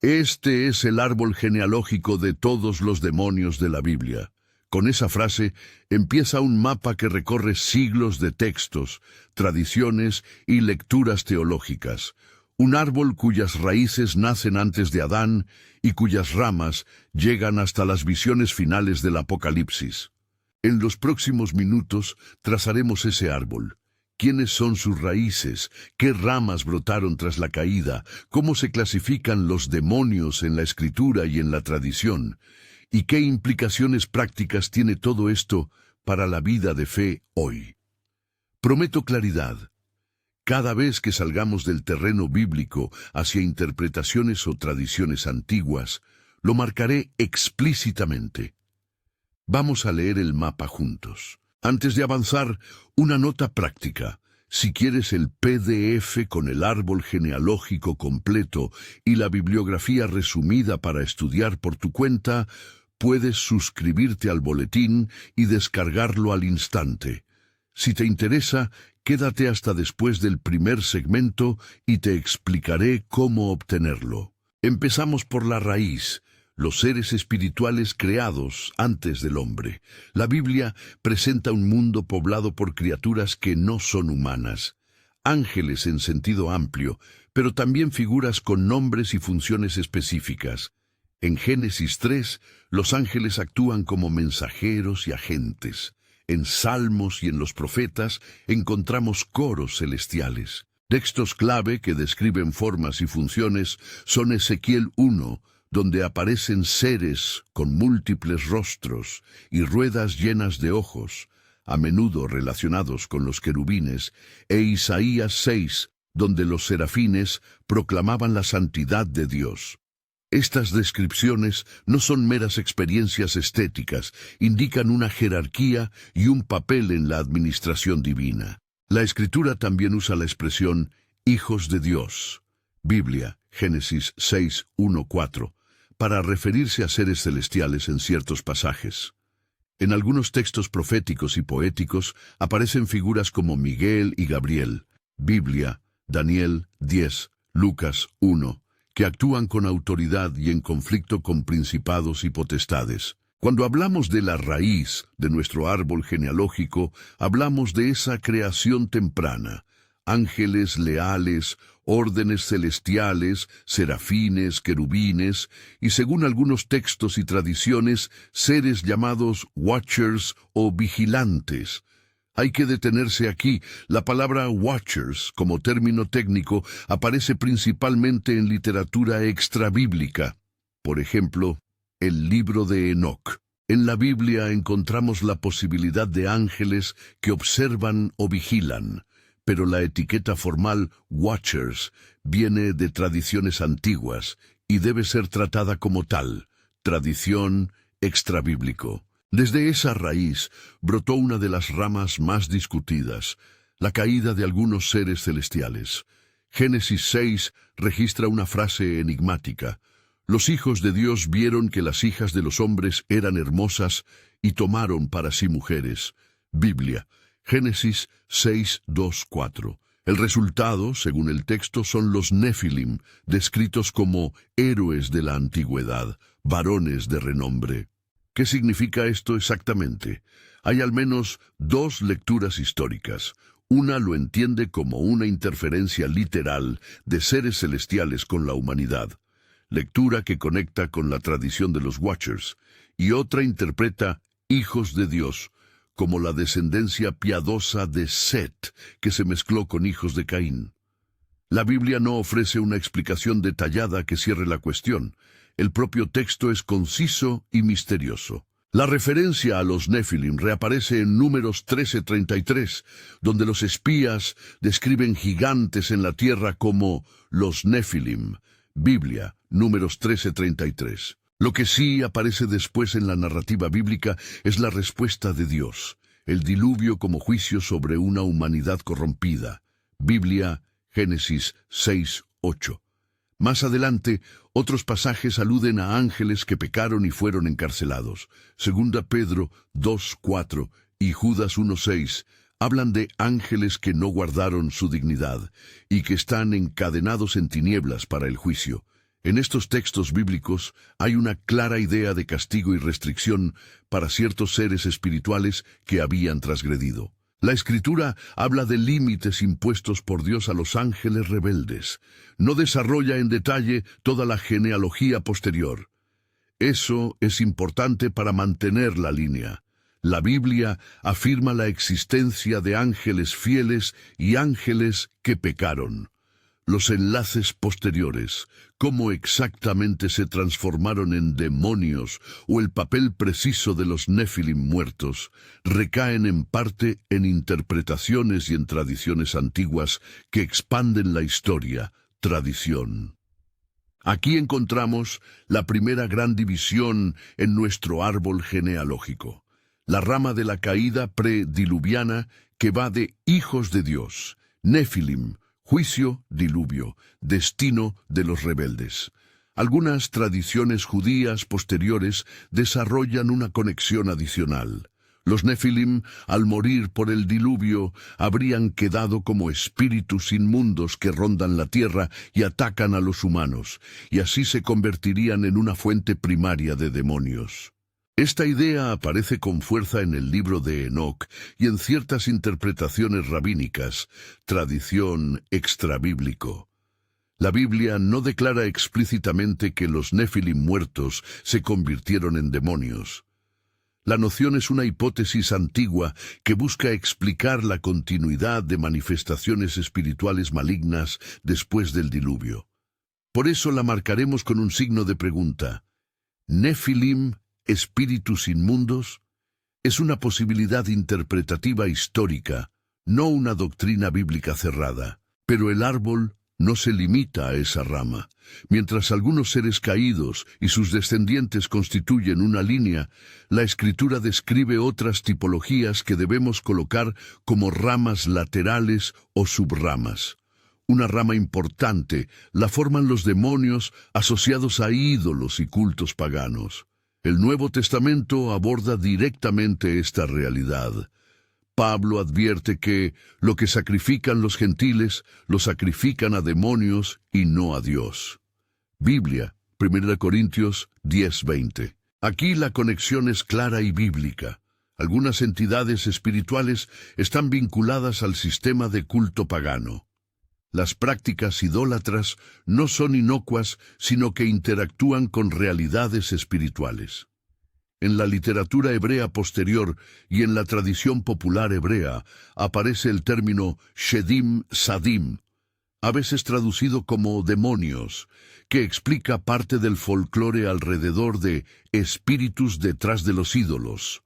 Este es el árbol genealógico de todos los demonios de la Biblia. Con esa frase empieza un mapa que recorre siglos de textos, tradiciones y lecturas teológicas. Un árbol cuyas raíces nacen antes de Adán y cuyas ramas llegan hasta las visiones finales del Apocalipsis. En los próximos minutos trazaremos ese árbol. ¿Quiénes son sus raíces? ¿Qué ramas brotaron tras la caída? ¿Cómo se clasifican los demonios en la Escritura y en la tradición? ¿Y qué implicaciones prácticas tiene todo esto para la vida de fe hoy? Prometo claridad. Cada vez que salgamos del terreno bíblico hacia interpretaciones o tradiciones antiguas, lo marcaré explícitamente. Vamos a leer el mapa juntos. Antes de avanzar, una nota práctica. Si quieres el PDF con el árbol genealógico completo y la bibliografía resumida para estudiar por tu cuenta, puedes suscribirte al boletín y descargarlo al instante. Si te interesa, quédate hasta después del primer segmento y te explicaré cómo obtenerlo. Empezamos por la raíz. Los seres espirituales creados antes del hombre. La Biblia presenta un mundo poblado por criaturas que no son humanas. Ángeles en sentido amplio, pero también figuras con nombres y funciones específicas. En Génesis 3, los ángeles actúan como mensajeros y agentes. En Salmos y en los profetas encontramos coros celestiales. Textos clave que describen formas y funciones son Ezequiel 1, donde aparecen seres con múltiples rostros y ruedas llenas de ojos, a menudo relacionados con los querubines, e Isaías 6, donde los serafines proclamaban la santidad de Dios. Estas descripciones no son meras experiencias estéticas, indican una jerarquía y un papel en la administración divina. La Escritura también usa la expresión hijos de Dios. Biblia, Génesis 6, 1, 4. Para referirse a seres celestiales en ciertos pasajes. En algunos textos proféticos y poéticos aparecen figuras como Miguel y Gabriel, Biblia, Daniel 10, Lucas 1, que actúan con autoridad y en conflicto con principados y potestades. Cuando hablamos de la raíz de nuestro árbol genealógico, hablamos de esa creación temprana. Ángeles leales, órdenes celestiales, serafines, querubines, y según algunos textos y tradiciones, seres llamados watchers o vigilantes. Hay que detenerse aquí. La palabra watchers, como término técnico, aparece principalmente en literatura extrabíblica. Por ejemplo, el libro de Enoc. En la Biblia encontramos la posibilidad de ángeles que observan o vigilan. Pero la etiqueta formal Watchers viene de tradiciones antiguas y debe ser tratada como tal, tradición extrabíblico. Desde esa raíz brotó una de las ramas más discutidas, la caída de algunos seres celestiales. Génesis 6 registra una frase enigmática. Los hijos de Dios vieron que las hijas de los hombres eran hermosas y tomaron para sí mujeres. Biblia. Génesis 6, 2, 4. El resultado, según el texto, son los Nefilim, descritos como héroes de la antigüedad, varones de renombre. ¿Qué significa esto exactamente? Hay al menos dos lecturas históricas. Una lo entiende como una interferencia literal de seres celestiales con la humanidad, lectura que conecta con la tradición de los Watchers, y otra interpreta hijos de Dios, como la descendencia piadosa de Set, que se mezcló con hijos de Caín. La Biblia no ofrece una explicación detallada que cierre la cuestión. El propio texto es conciso y misterioso. La referencia a los Nefilim reaparece en Números 13:33, donde los espías describen gigantes en la tierra como los Nefilim. Biblia, Números 13:33. Lo que sí aparece después en la narrativa bíblica es la respuesta de Dios, el diluvio como juicio sobre una humanidad corrompida. Biblia, Génesis 6, 8. Más adelante, otros pasajes aluden a ángeles que pecaron y fueron encarcelados. Segunda Pedro 2, 4 y Judas 1, 6 hablan de ángeles que no guardaron su dignidad y que están encadenados en tinieblas para el juicio. En estos textos bíblicos hay una clara idea de castigo y restricción para ciertos seres espirituales que habían transgredido. La Escritura habla de límites impuestos por Dios a los ángeles rebeldes. No desarrolla en detalle toda la genealogía posterior. Eso es importante para mantener la línea. La Biblia afirma la existencia de ángeles fieles y ángeles que pecaron. Los enlaces posteriores, cómo exactamente se transformaron en demonios o el papel preciso de los Nefilim muertos, recaen en parte en interpretaciones y en tradiciones antiguas que expanden la historia, tradición. Aquí encontramos la primera gran división en nuestro árbol genealógico, la rama de la caída prediluviana que va de hijos de Dios, Nefilim, juicio, diluvio, destino de los rebeldes. Algunas tradiciones judías posteriores desarrollan una conexión adicional. Los Nefilim, al morir por el diluvio, habrían quedado como espíritus inmundos que rondan la tierra y atacan a los humanos, y así se convertirían en una fuente primaria de demonios. Esta idea aparece con fuerza en el libro de Enoc y en ciertas interpretaciones rabínicas, tradición extrabíblico. La Biblia no declara explícitamente que los Nefilim muertos se convirtieron en demonios. La noción es una hipótesis antigua que busca explicar la continuidad de manifestaciones espirituales malignas después del diluvio. Por eso la marcaremos con un signo de pregunta. ¿Nefilim, espíritus inmundos? Es una posibilidad interpretativa histórica, no una doctrina bíblica cerrada. Pero el árbol no se limita a esa rama. Mientras algunos seres caídos y sus descendientes constituyen una línea, la Escritura describe otras tipologías que debemos colocar como ramas laterales o subramas. Una rama importante la forman los demonios asociados a ídolos y cultos paganos. El Nuevo Testamento aborda directamente esta realidad. Pablo advierte que lo que sacrifican los gentiles lo sacrifican a demonios y no a Dios. Biblia, 1 Corintios 10:20. Aquí la conexión es clara y bíblica. Algunas entidades espirituales están vinculadas al sistema de culto pagano. Las prácticas idólatras no son inocuas, sino que interactúan con realidades espirituales. En la literatura hebrea posterior y en la tradición popular hebrea aparece el término Shedim Sadim, a veces traducido como demonios, que explica parte del folclore alrededor de espíritus detrás de los ídolos.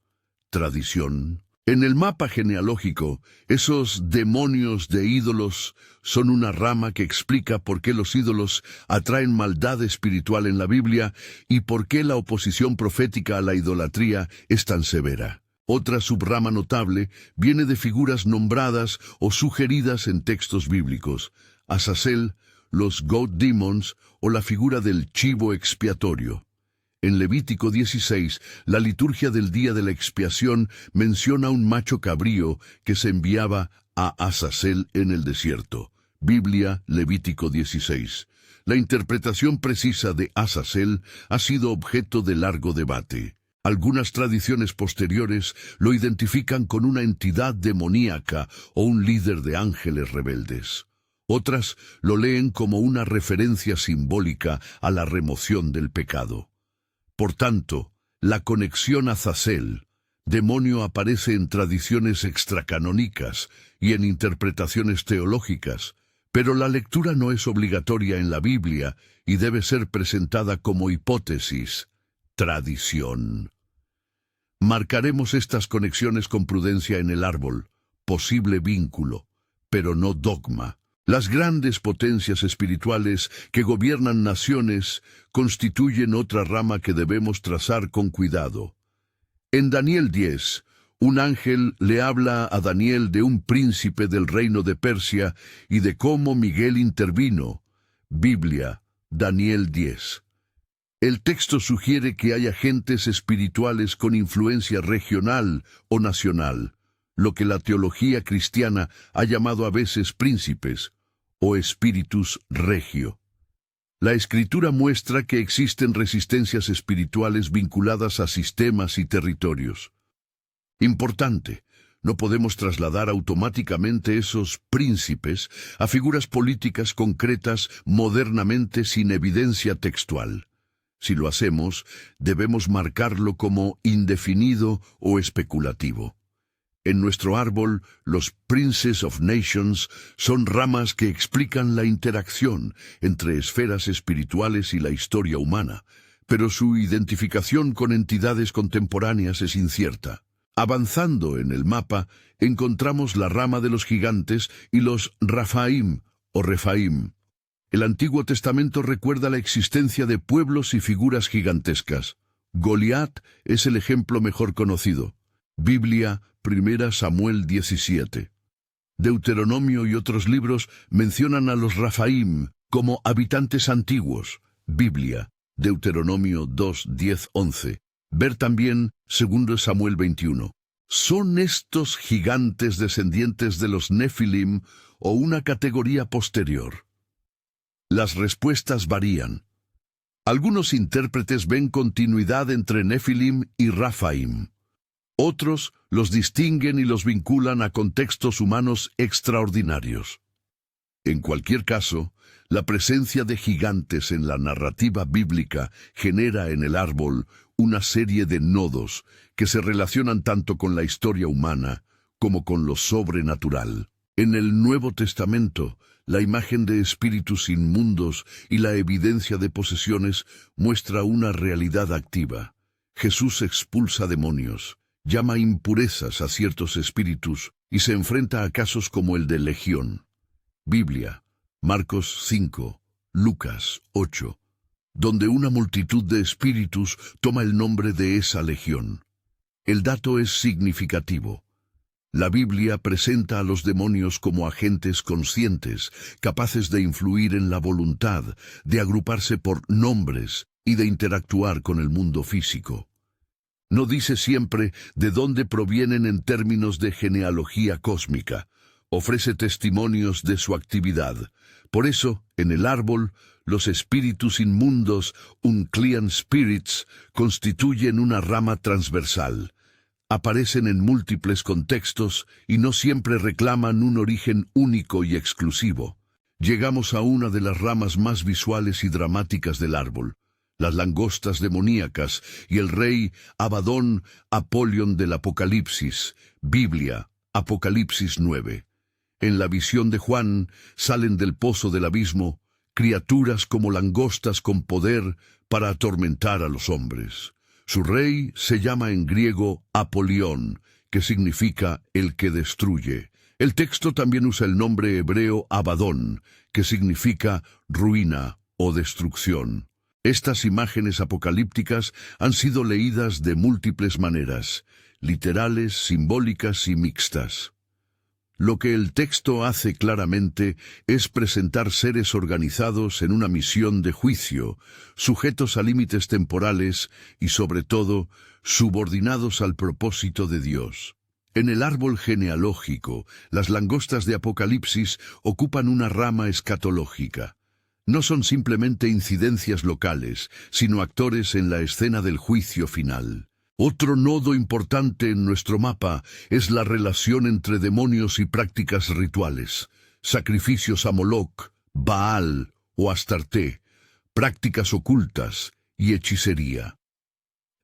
Tradición. En el mapa genealógico, esos demonios de ídolos son una rama que explica por qué los ídolos atraen maldad espiritual en la Biblia y por qué la oposición profética a la idolatría es tan severa. Otra subrama notable viene de figuras nombradas o sugeridas en textos bíblicos: Azazel, los Goat Demons o la figura del chivo expiatorio. En Levítico 16, la liturgia del día de la expiación menciona un macho cabrío que se enviaba a Azazel en el desierto. Biblia, Levítico 16. La interpretación precisa de Azazel ha sido objeto de largo debate. Algunas tradiciones posteriores lo identifican con una entidad demoníaca o un líder de ángeles rebeldes. Otras lo leen como una referencia simbólica a la remoción del pecado. Por tanto, la conexión a Azazel, demonio, aparece en tradiciones extracanónicas y en interpretaciones teológicas, pero la lectura no es obligatoria en la Biblia y debe ser presentada como hipótesis, tradición. Marcaremos estas conexiones con prudencia en el árbol, posible vínculo, pero no dogma. Las grandes potencias espirituales que gobiernan naciones constituyen otra rama que debemos trazar con cuidado. En Daniel 10, un ángel le habla a Daniel de un príncipe del reino de Persia y de cómo Miguel intervino. Biblia, Daniel 10. El texto sugiere que hay agentes espirituales con influencia regional o nacional, lo que la teología cristiana ha llamado a veces príncipes o espíritus regio. La Escritura muestra que existen resistencias espirituales vinculadas a sistemas y territorios. Importante, no podemos trasladar automáticamente esos príncipes a figuras políticas concretas modernamente sin evidencia textual. Si lo hacemos, debemos marcarlo como indefinido o especulativo. En nuestro árbol, los Princes of Nations son ramas que explican la interacción entre esferas espirituales y la historia humana, pero su identificación con entidades contemporáneas es incierta. Avanzando en el mapa, encontramos la rama de los gigantes y los Raphaim o Refaim. El Antiguo Testamento recuerda la existencia de pueblos y figuras gigantescas. Goliat es el ejemplo mejor conocido. Biblia, 1 Samuel 17. Deuteronomio y otros libros mencionan a los Raphaim como habitantes antiguos. Biblia, Deuteronomio 2, 10, 11. Ver también 2 Samuel 21. ¿Son estos gigantes descendientes de los Nefilim o una categoría posterior? Las respuestas varían. Algunos intérpretes ven continuidad entre Nefilim y Raphaim. Otros los distinguen y los vinculan a contextos humanos extraordinarios. En cualquier caso, la presencia de gigantes en la narrativa bíblica genera en el árbol una serie de nodos que se relacionan tanto con la historia humana como con lo sobrenatural. En el Nuevo Testamento, la imagen de espíritus inmundos y la evidencia de posesiones muestra una realidad activa. Jesús expulsa demonios, llama impurezas a ciertos espíritus y se enfrenta a casos como el de Legión. Biblia, Marcos 5, Lucas 8, donde una multitud de espíritus toma el nombre de esa legión. El dato es significativo. La Biblia presenta a los demonios como agentes conscientes, capaces de influir en la voluntad, de agruparse por nombres y de interactuar con el mundo físico. No dice siempre de dónde provienen en términos de genealogía cósmica. Ofrece testimonios de su actividad. Por eso, en el árbol, los espíritus inmundos, unclean spirits, constituyen una rama transversal. Aparecen en múltiples contextos y no siempre reclaman un origen único y exclusivo. Llegamos a una de las ramas más visuales y dramáticas del árbol, las langostas demoníacas y el rey Abadón Apolión del Apocalipsis. Biblia, Apocalipsis 9. En la visión de Juan salen del pozo del abismo criaturas como langostas con poder para atormentar a los hombres. Su rey se llama en griego Apolión, que significa el que destruye. El texto también usa el nombre hebreo Abadón, que significa ruina o destrucción. Estas imágenes apocalípticas han sido leídas de múltiples maneras, literales, simbólicas y mixtas. Lo que el texto hace claramente es presentar seres organizados en una misión de juicio, sujetos a límites temporales y, sobre todo, subordinados al propósito de Dios. En el árbol genealógico, las langostas de Apocalipsis ocupan una rama escatológica. No son simplemente incidencias locales, sino actores en la escena del juicio final. Otro nodo importante en nuestro mapa es la relación entre demonios y prácticas rituales, sacrificios a Moloch, Baal o Astarté, prácticas ocultas y hechicería.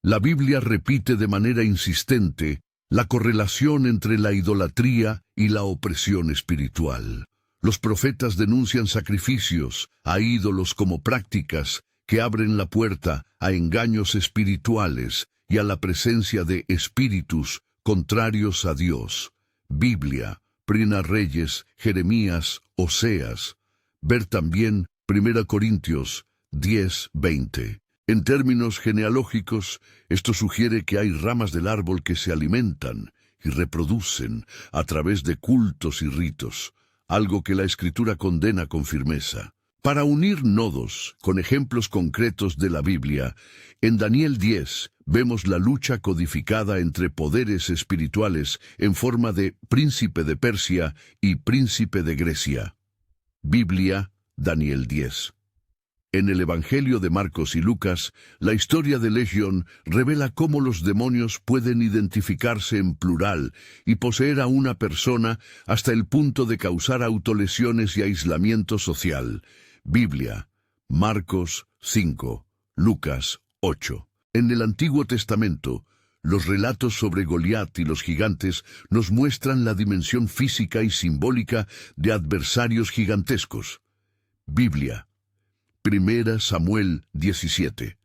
La Biblia repite de manera insistente la correlación entre la idolatría y la opresión espiritual. Los profetas denuncian sacrificios a ídolos como prácticas que abren la puerta a engaños espirituales y a la presencia de espíritus contrarios a Dios. Biblia, 1 Reyes, Jeremías, Oseas. Ver también 1 Corintios 10, 20. En términos genealógicos, esto sugiere que hay ramas del árbol que se alimentan y reproducen a través de cultos y ritos, algo que la Escritura condena con firmeza. Para unir nodos con ejemplos concretos de la Biblia, en Daniel 10 vemos la lucha codificada entre poderes espirituales en forma de príncipe de Persia y príncipe de Grecia. Biblia, Daniel 10. En el Evangelio de Marcos y Lucas, la historia de Legión revela cómo los demonios pueden identificarse en plural y poseer a una persona hasta el punto de causar autolesiones y aislamiento social. Biblia, Marcos 5, Lucas 8. En el Antiguo Testamento, los relatos sobre Goliat y los gigantes nos muestran la dimensión física y simbólica de adversarios gigantescos. Biblia, 1 Samuel 17.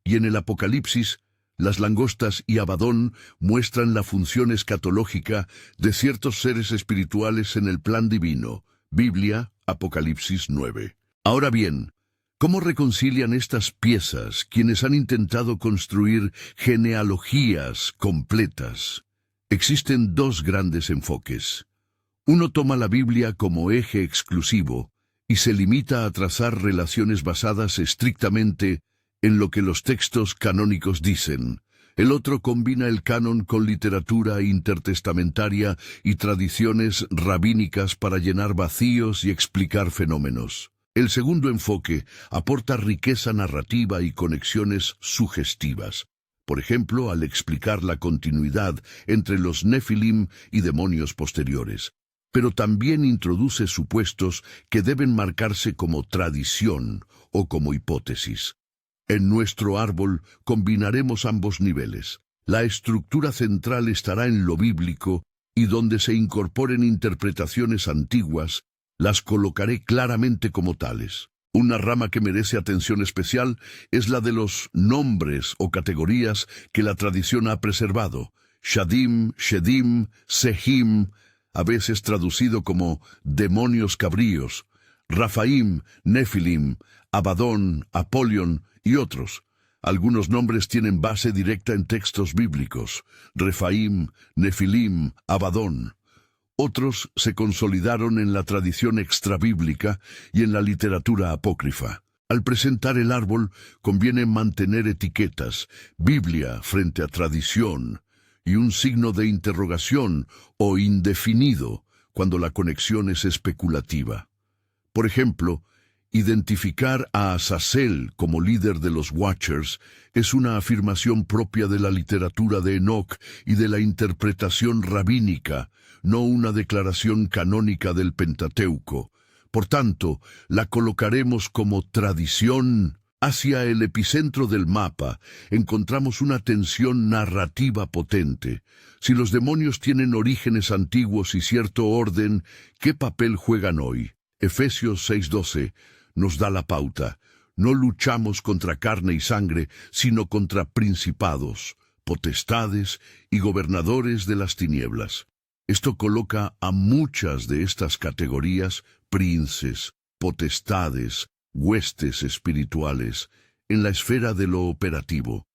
Y en el Apocalipsis, las langostas y Abadón muestran la función escatológica de ciertos seres espirituales en el plan divino. Biblia, Apocalipsis 9. Ahora bien, ¿cómo reconcilian estas piezas quienes han intentado construir genealogías completas? Existen dos grandes enfoques. Uno toma la Biblia como eje exclusivo y se limita a trazar relaciones basadas estrictamente en lo que los textos canónicos dicen. El otro combina el canon con literatura intertestamentaria y tradiciones rabínicas para llenar vacíos y explicar fenómenos. El segundo enfoque aporta riqueza narrativa y conexiones sugestivas. Por ejemplo, al explicar la continuidad entre los Nefilim y demonios posteriores. Pero también introduce supuestos que deben marcarse como tradición o como hipótesis. En nuestro árbol combinaremos ambos niveles. La estructura central estará en lo bíblico y donde se incorporen interpretaciones antiguas, las colocaré claramente como tales. Una rama que merece atención especial es la de los nombres o categorías que la tradición ha preservado. Shadim, Shedim, Sehim, a veces traducido como demonios cabríos, Rafaim, Nefilim, Abadón, Apolión y otros. Algunos nombres tienen base directa en textos bíblicos, Refaim, Nefilim, Abadón. Otros se consolidaron en la tradición extrabíblica y en la literatura apócrifa. Al presentar el árbol, conviene mantener etiquetas, Biblia frente a tradición, y un signo de interrogación o indefinido cuando la conexión es especulativa. Por ejemplo, identificar a Azazel como líder de los Watchers es una afirmación propia de la literatura de Enoch y de la interpretación rabínica, no una declaración canónica del Pentateuco. Por tanto, la colocaremos como tradición. Hacia el epicentro del mapa encontramos una tensión narrativa potente. Si los demonios tienen orígenes antiguos y cierto orden, ¿qué papel juegan hoy? Efesios 6:12 nos da la pauta. No luchamos contra carne y sangre, sino contra principados, potestades y gobernadores de las tinieblas. Esto coloca a muchas de estas categorías, princes, potestades, huestes espirituales, en la esfera de lo operativo.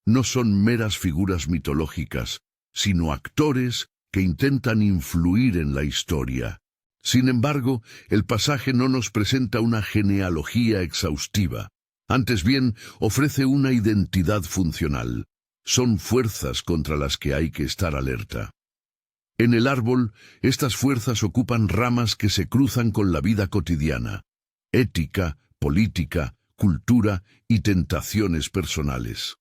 No son meras figuras mitológicas, sino actores que intentan influir en la historia. Sin embargo, el pasaje no nos presenta una genealogía exhaustiva. Antes bien, ofrece una identidad funcional. Son fuerzas contra las que hay que estar alerta. En el árbol, estas fuerzas ocupan ramas que se cruzan con la vida cotidiana. Ética, política, cultura y tentaciones personales.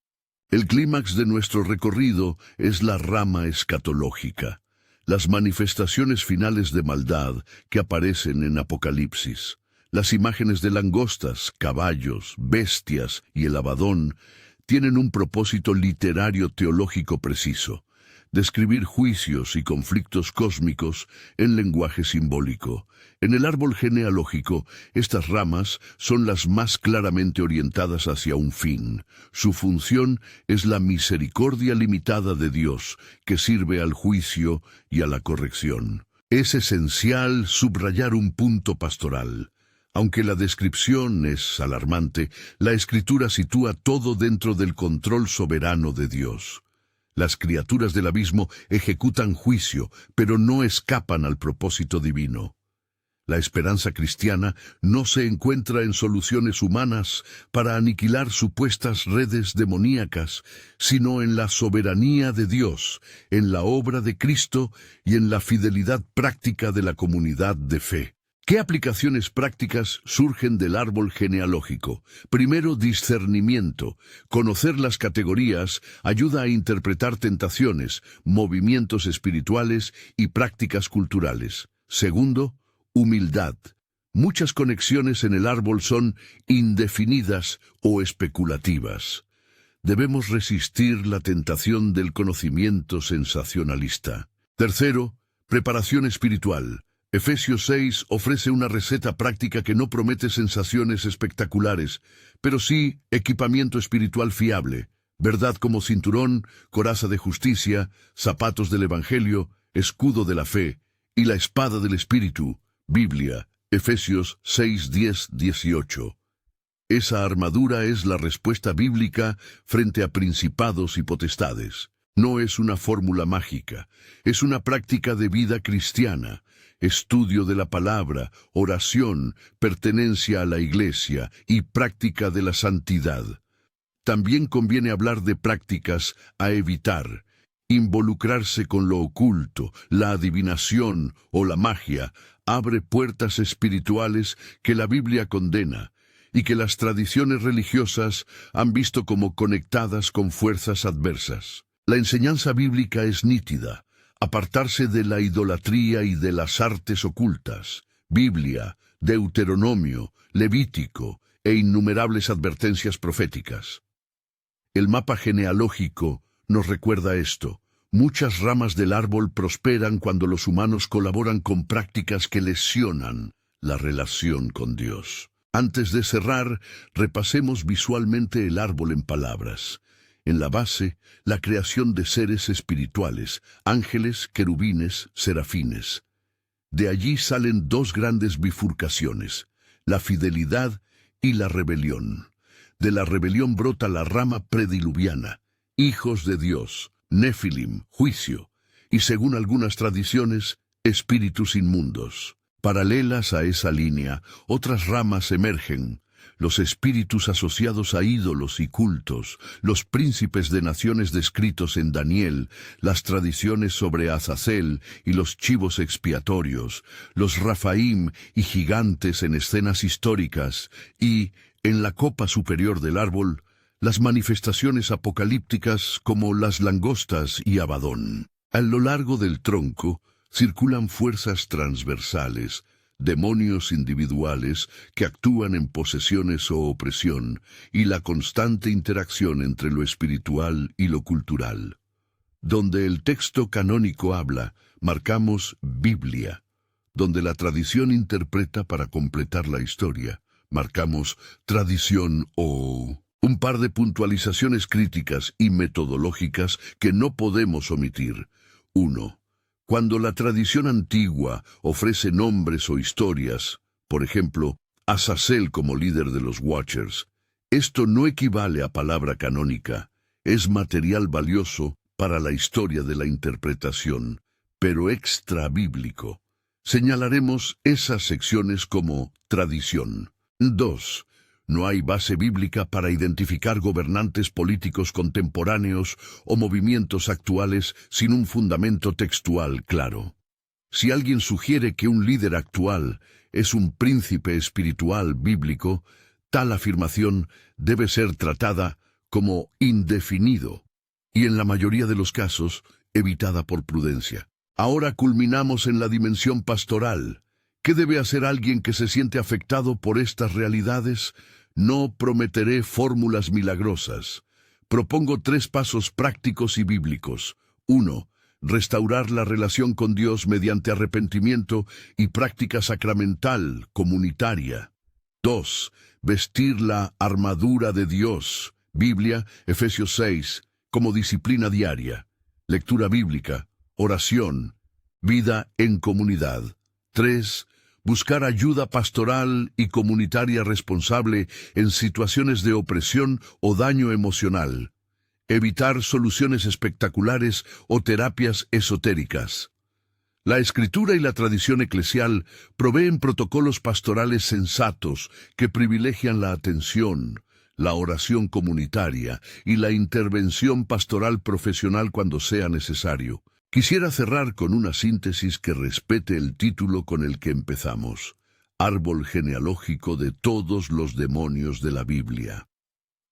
El clímax de nuestro recorrido es la rama escatológica, las manifestaciones finales de maldad que aparecen en Apocalipsis. Las imágenes de langostas, caballos, bestias y el Abadón tienen un propósito literario teológico preciso: describir juicios y conflictos cósmicos en lenguaje simbólico. En el árbol genealógico, estas ramas son las más claramente orientadas hacia un fin. Su función es la misericordia limitada de Dios, que sirve al juicio y a la corrección. Es esencial subrayar un punto pastoral. Aunque la descripción es alarmante, la Escritura sitúa todo dentro del control soberano de Dios. Las criaturas del abismo ejecutan juicio, pero no escapan al propósito divino. La esperanza cristiana no se encuentra en soluciones humanas para aniquilar supuestas redes demoníacas, sino en la soberanía de Dios, en la obra de Cristo y en la fidelidad práctica de la comunidad de fe. ¿Qué aplicaciones prácticas surgen del árbol genealógico? Primero, discernimiento. Conocer las categorías ayuda a interpretar tentaciones, movimientos espirituales y prácticas culturales. Segundo, humildad. Muchas conexiones en el árbol son indefinidas o especulativas. Debemos resistir la tentación del conocimiento sensacionalista. Tercero, preparación espiritual. Efesios 6 ofrece una receta práctica que no promete sensaciones espectaculares, pero sí equipamiento espiritual fiable, verdad como cinturón, coraza de justicia, zapatos del Evangelio, escudo de la fe y la espada del Espíritu, Biblia, Efesios 6, 10, 18. Esa armadura es la respuesta bíblica frente a principados y potestades. No es una fórmula mágica, es una práctica de vida cristiana. Estudio de la palabra, oración, pertenencia a la iglesia y práctica de la santidad. También conviene hablar de prácticas a evitar. Involucrarse con lo oculto, la adivinación o la magia abre puertas espirituales que la Biblia condena y que las tradiciones religiosas han visto como conectadas con fuerzas adversas. La enseñanza bíblica es nítida. Apartarse de la idolatría y de las artes ocultas. Biblia, Deuteronomio, Levítico e innumerables advertencias proféticas. El mapa genealógico nos recuerda esto. Muchas ramas del árbol prosperan cuando los humanos colaboran con prácticas que lesionan la relación con Dios. Antes de cerrar, repasemos visualmente el árbol en palabras. En la base, la creación de seres espirituales, ángeles, querubines, serafines. De allí salen dos grandes bifurcaciones, la fidelidad y la rebelión. De la rebelión brota la rama prediluviana, hijos de Dios, Nefilim, juicio, y según algunas tradiciones, espíritus inmundos. Paralelas a esa línea, otras ramas emergen, los espíritus asociados a ídolos y cultos, los príncipes de naciones descritos en Daniel, las tradiciones sobre Azazel y los chivos expiatorios, los Rafaim y gigantes en escenas históricas, y, en la copa superior del árbol, las manifestaciones apocalípticas como las langostas y Abadón. A lo largo del tronco circulan fuerzas transversales, demonios individuales que actúan en posesiones o opresión, y la constante interacción entre lo espiritual y lo cultural. Donde el texto canónico habla, marcamos Biblia. Donde la tradición interpreta para completar la historia, marcamos tradición o... Un par de puntualizaciones críticas y metodológicas que no podemos omitir. 1. Cuando la tradición antigua ofrece nombres o historias, por ejemplo, Azazel como líder de los Watchers, esto no equivale a palabra canónica, es material valioso para la historia de la interpretación, pero extrabíblico. Señalaremos esas secciones como tradición. 2. No hay base bíblica para identificar gobernantes políticos contemporáneos o movimientos actuales sin un fundamento textual claro. Si alguien sugiere que un líder actual es un príncipe espiritual bíblico, tal afirmación debe ser tratada como indefinido y en la mayoría de los casos evitada por prudencia. Ahora culminamos en la dimensión pastoral. ¿Qué debe hacer alguien que se siente afectado por estas realidades? No prometeré fórmulas milagrosas. Propongo 3 pasos prácticos y bíblicos. 1. Restaurar la relación con Dios mediante arrepentimiento y práctica sacramental, comunitaria. 2. Vestir la armadura de Dios, Biblia, Efesios 6, como disciplina diaria. Lectura bíblica, oración, vida en comunidad. 3. Buscar ayuda pastoral y comunitaria responsable en situaciones de opresión o daño emocional. Evitar soluciones espectaculares o terapias esotéricas. La Escritura y la tradición eclesial proveen protocolos pastorales sensatos que privilegian la atención, la oración comunitaria y la intervención pastoral profesional cuando sea necesario. Quisiera cerrar con una síntesis que respete el título con el que empezamos. árbol genealógico de todos los demonios de la Biblia.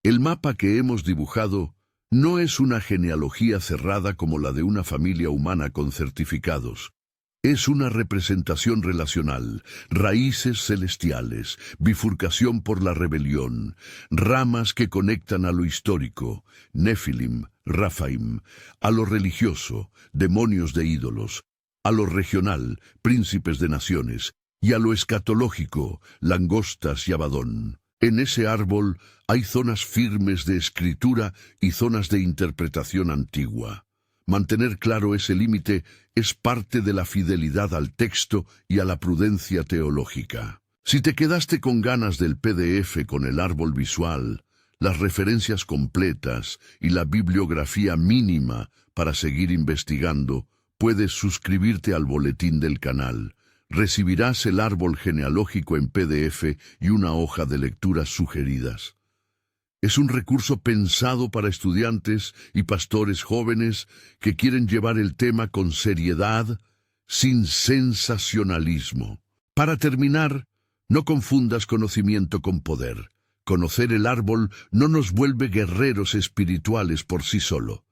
El mapa que hemos dibujado no es una genealogía cerrada como la de una familia humana con certificados. Es una representación relacional, raíces celestiales, bifurcación por la rebelión, ramas que conectan a lo histórico, Nefilim, Rafaim, a lo religioso, demonios de ídolos, a lo regional, príncipes de naciones, y a lo escatológico, langostas y Abadón. En ese árbol hay zonas firmes de escritura y zonas de interpretación antigua. Mantener claro ese límite es parte de la fidelidad al texto y a la prudencia teológica. Si te quedaste con ganas del PDF con el árbol visual, las referencias completas y la bibliografía mínima para seguir investigando, puedes suscribirte al boletín del canal. Recibirás el árbol genealógico en PDF y una hoja de lecturas sugeridas. Es un recurso pensado para estudiantes y pastores jóvenes que quieren llevar el tema con seriedad, sin sensacionalismo. Para terminar, no confundas conocimiento con poder. Conocer el árbol no nos vuelve guerreros espirituales por sí solo.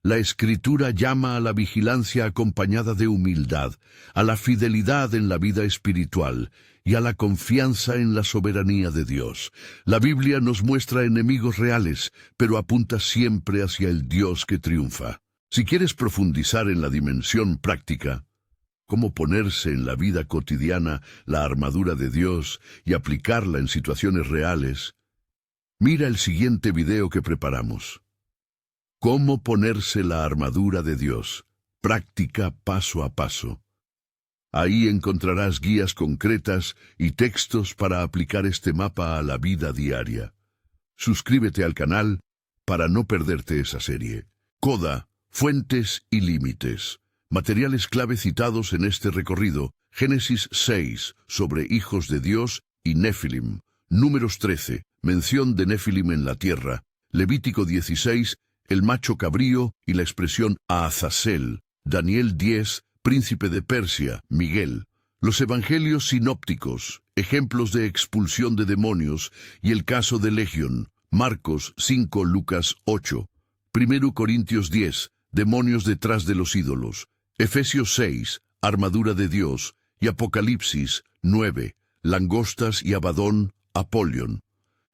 La Escritura llama a la vigilancia acompañada de humildad, a la fidelidad en la vida espiritual y a la confianza en la soberanía de Dios. La Biblia nos muestra enemigos reales, pero apunta siempre hacia el Dios que triunfa. Si quieres profundizar en la dimensión práctica, cómo ponerse en la vida cotidiana la armadura de Dios y aplicarla en situaciones reales, mira el siguiente video que preparamos. Cómo ponerse la armadura de Dios, práctica paso a paso. Ahí encontrarás guías concretas y textos para aplicar este mapa a la vida diaria. Suscríbete al canal para no perderte esa serie. Coda, fuentes y límites. Materiales clave citados en este recorrido: Génesis 6, sobre hijos de Dios y Nefilim. Números 13, mención de Nefilim en la tierra. Levítico 16, el macho cabrío y la expresión Azazel. Daniel 10, príncipe de Persia, Miguel. Los evangelios sinópticos, ejemplos de expulsión de demonios y el caso de Legión. Marcos 5, Lucas 8. 1 Corintios 10, demonios detrás de los ídolos. Efesios 6, armadura de Dios. Y Apocalipsis 9, langostas y Abadón, Apolión.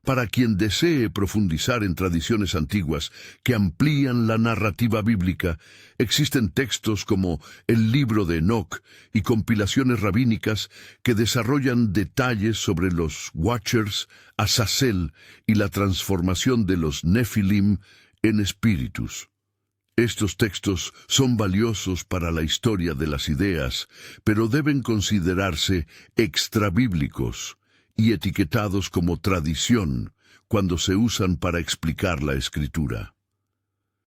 Para quien desee profundizar en tradiciones antiguas que amplían la narrativa bíblica, existen textos como el libro de Enoc y compilaciones rabínicas que desarrollan detalles sobre los Watchers, Azazel y la transformación de los Nefilim en espíritus. Estos textos son valiosos para la historia de las ideas, pero deben considerarse extrabíblicos y etiquetados como tradición cuando se usan para explicar la Escritura.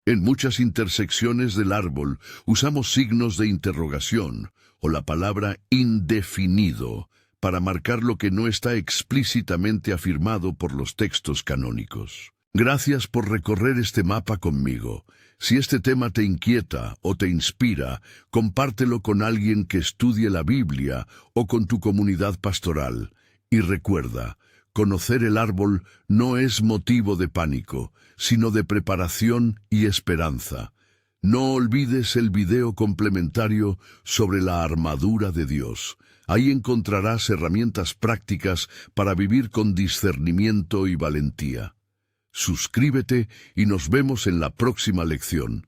En muchas intersecciones del árbol usamos signos de interrogación o la palabra indefinido para marcar lo que no está explícitamente afirmado por los textos canónicos. Gracias por recorrer este mapa conmigo. Si este tema te inquieta o te inspira, compártelo con alguien que estudie la Biblia o con tu comunidad pastoral. Y recuerda, conocer el árbol no es motivo de pánico, sino de preparación y esperanza. No olvides el video complementario sobre la armadura de Dios. Ahí encontrarás herramientas prácticas para vivir con discernimiento y valentía. Suscríbete y nos vemos en la próxima lección.